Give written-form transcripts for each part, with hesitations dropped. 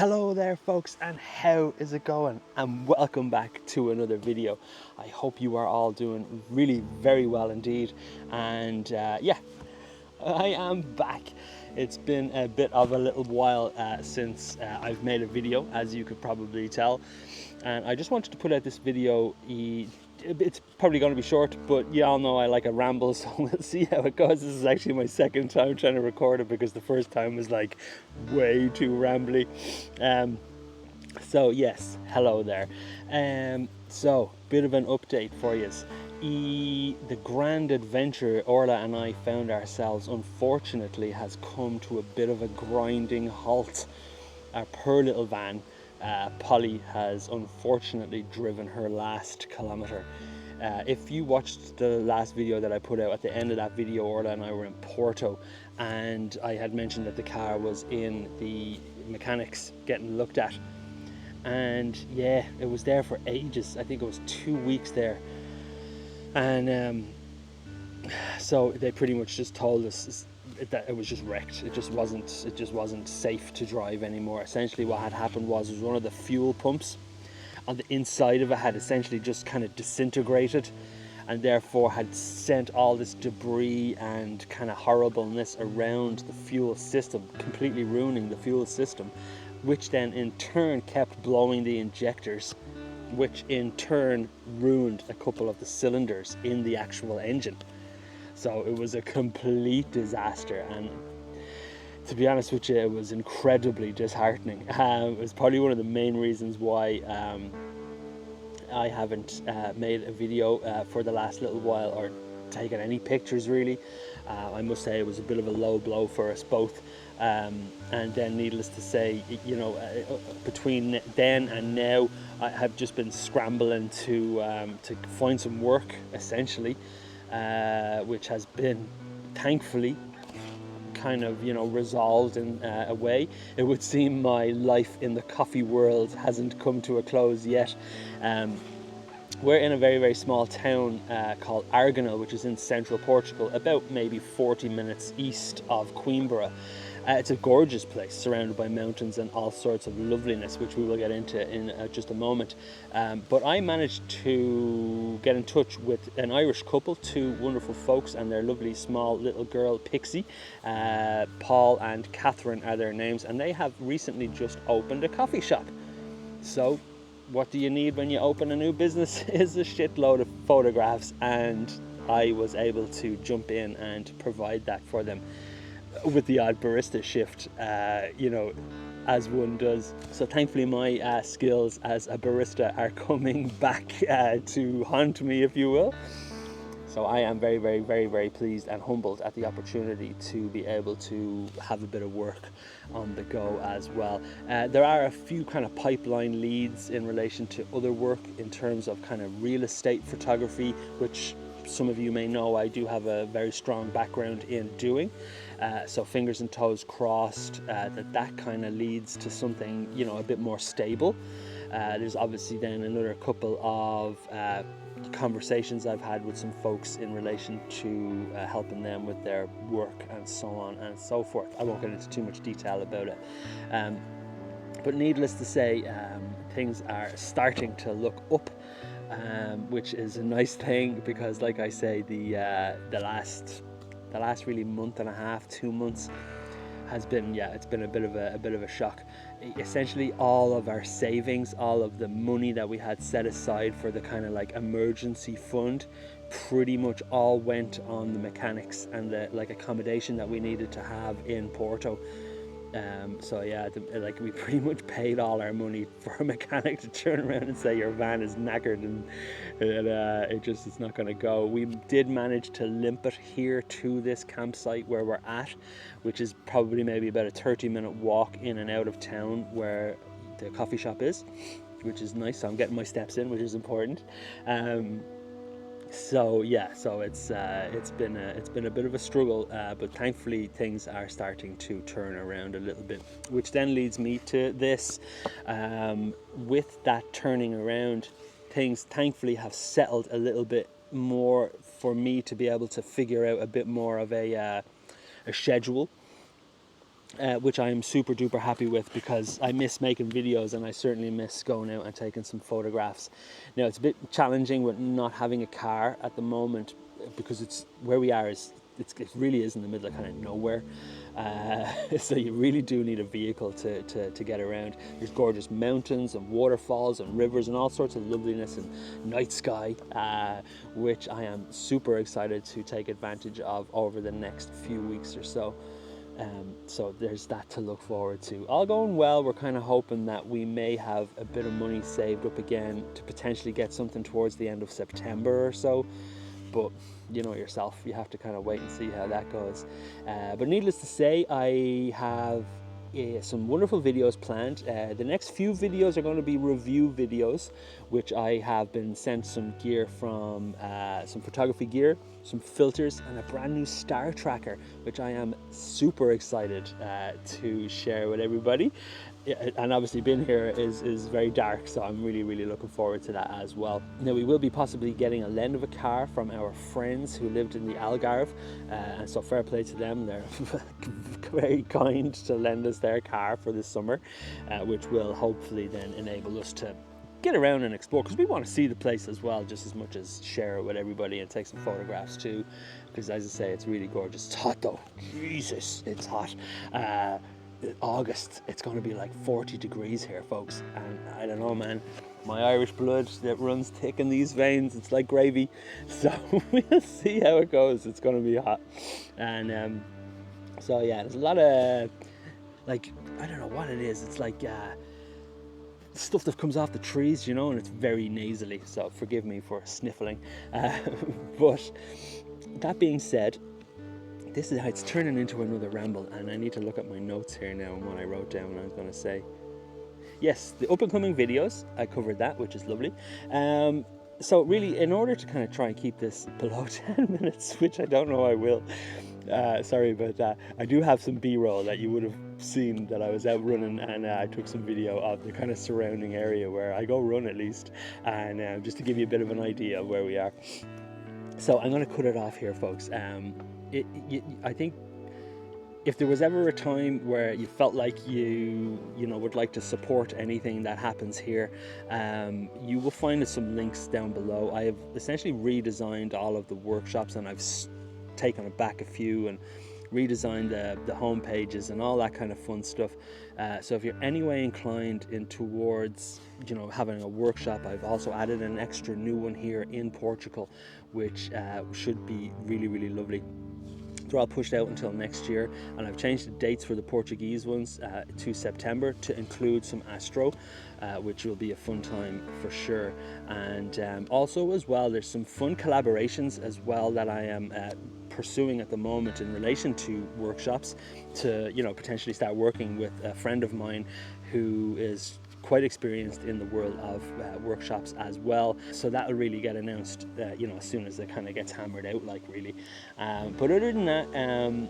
Hello there folks, and how is it going? And welcome back to another video. I hope you are all doing really very well indeed. And yeah, I am back. It's been a bit of a little while since I've made a video, as you could probably tell. And I just wanted to put out this video. It's probably going to be short, but you all know I like a ramble, so we'll see how it goes. This is actually my second time trying to record it because the first time was like way too rambly. So yes, hello there. So bit of an update for you. The grand adventure Orla and I found ourselves, unfortunately, has come to a bit of a grinding halt. Our poor little van, Polly, has unfortunately driven her last kilometre. If you watched the last video that I put out, at the end of that video, Orla and I were in Porto, and I had mentioned that the car was in the mechanics getting looked at. And yeah, it was there for ages. I think it was 2 weeks there. And so they pretty much just told us that it was just wrecked. It just wasn't safe to drive anymore. Essentially what had happened was one of the fuel pumps on the inside of it had essentially just kind of disintegrated, and therefore had sent all this debris and kind of horribleness around the fuel system, completely ruining the fuel system, which then in turn kept blowing the injectors, which in turn ruined a couple of the cylinders in the actual engine. So it was a complete disaster, and to be honest with you, it was incredibly disheartening. It was probably one of the main reasons why I haven't made a video for the last little while, or taken any pictures really. I must say it was a bit of a low blow for us both. And then needless to say, you know, between then and now, I have just been scrambling to find some work, essentially, which has been thankfully kind of, you know, resolved in a way. It would seem my life in the coffee world hasn't come to a close yet. We're in a very, very small town called Arganil, which is in central Portugal, about maybe 40 minutes east of Coimbra. It's a gorgeous place, surrounded by mountains and all sorts of loveliness, which we will get into in just a moment. But I managed to get in touch with an Irish couple, two wonderful folks, and their lovely small little girl, Pixie. Paul and Catherine are their names, and they have recently just opened a coffee shop. So what do you need when you open a new business is a shitload of photographs, and I was able to jump in and provide that for them, with the odd barista shift, you know, as one does. So thankfully my skills as a barista are coming back to haunt me, if you will. So I am very, very, very, very pleased and humbled at the opportunity to be able to have a bit of work on the go as well. There are a few kind of pipeline leads in relation to other work in terms of kind of real estate photography, which some of you may know I do have a very strong background in doing. So fingers and toes crossed that kind of leads to something, you know, a bit more stable. There's obviously then another couple of conversations I've had with some folks in relation to helping them with their work and so on and so forth. I won't get into too much detail about it. But needless to say, things are starting to look up, which is a nice thing, because like I say, the last really month and a half, 2 months has been, yeah, it's been a bit of a shock. Essentially all of our savings, all of the money that we had set aside for the kind of like emergency fund, pretty much all went on the mechanics and the like accommodation that we needed to have in Porto. So yeah, like we pretty much paid all our money for a mechanic to turn around and say your van is knackered and it's not going to go. We did manage to limp it here to this campsite where we're at, which is probably maybe about a 30-minute walk in and out of town where the coffee shop is, which is nice. So I'm getting my steps in, which is important. So yeah, so it's been a bit of a struggle, but thankfully things are starting to turn around a little bit, which then leads me to this. With that turning around, things thankfully have settled a little bit more for me to be able to figure out a bit more of a schedule which I am super duper happy with, because I miss making videos and I certainly miss going out and taking some photographs. Now, it's a bit challenging with not having a car at the moment, because it's where we are is it really is in the middle of kind of nowhere, so you really do need a vehicle to get around. There's gorgeous mountains and waterfalls and rivers and all sorts of loveliness and night sky, which I am super excited to take advantage of over the next few weeks or so. So there's that to look forward to. All going well, we're kind of hoping that we may have a bit of money saved up again to potentially get something towards the end of September or so. But you know yourself, you have to kind of wait and see how that goes. But needless to say, I have some wonderful videos planned. The next few videos are going to be review videos, which I have been sent some gear from, some photography gear, some filters, and a brand new star tracker, which I am super excited to share with everybody. And obviously being here is very dark, so I'm really looking forward to that as well. Now, we will be possibly getting a lend of a car from our friends who lived in the Algarve, and so fair play to them. They're very kind to lend us their car for this summer, which will hopefully then enable us to get around and explore, because we want to see the place as well, just as much as share it with everybody and take some photographs too, because as I say, it's really gorgeous. It's hot though, Jesus, it's hot. August, it's going to be like 40 degrees here, folks, and I don't know, man, my Irish blood that runs thick in these veins, it's like gravy, so we'll see how it goes. It's going to be hot, and so yeah, there's a lot of, like, I don't know what it is, it's like stuff that comes off the trees, you know, and it's very nasally, so forgive me for sniffling, but that being said, this is how it's turning into another ramble, and I need to look at my notes here now and what I wrote down. I was going to say, yes, the up and coming videos, I covered that, which is lovely. So really, in order to kind of try and keep this below 10 minutes, which I don't know I will, sorry about that, I do have some B-roll that you would have seen that I was out running, and I took some video of the kind of surrounding area where I go run at least, and just to give you a bit of an idea of where we are. So I'm going to cut it off here, folks. I think if there was ever a time where you felt like you would like to support anything that happens here, you will find some links down below. I have essentially redesigned all of the workshops, and I've taken it back a few and redesigned the home pages and all that kind of fun stuff. So if you're anyway inclined in towards having a workshop, I've also added an extra new one here in Portugal, which should be really lovely. They're all pushed out until next year, and I've changed the dates for the Portuguese ones to September to include some Astro, which will be a fun time for sure. And also as well, there's some fun collaborations as well that I am pursuing at the moment in relation to workshops, to potentially start working with a friend of mine who is quite experienced in the world of workshops as well. So that'll really get announced as soon as it kind of gets hammered out, like, really. But other than that,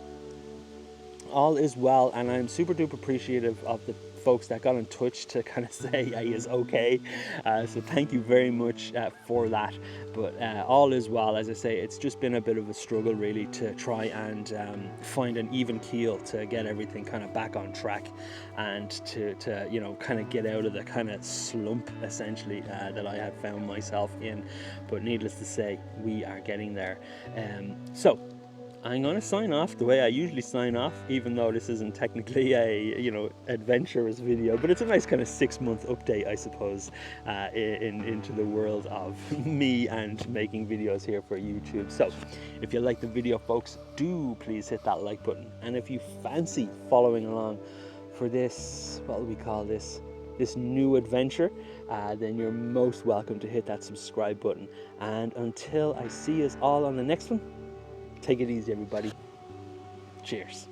all is well, and I'm super duper appreciative of the folks that got in touch to kind of say he is okay, so thank you very much for that. But all is well. As I say, it's just been a bit of a struggle really to try and find an even keel to get everything kind of back on track, and to kind of get out of the kind of slump essentially that I had found myself in. But needless to say, we are getting there. So I'm going to sign off the way I usually sign off, even though this isn't technically a adventurous video, but it's a nice kind of 6-month update, I suppose, into the world of me and making videos here for YouTube. So if you like the video, folks, do please hit that like button, and if you fancy following along for this, what do we call this new adventure, then you're most welcome to hit that subscribe button. And until I see us all on the next one, take it easy, everybody. Cheers.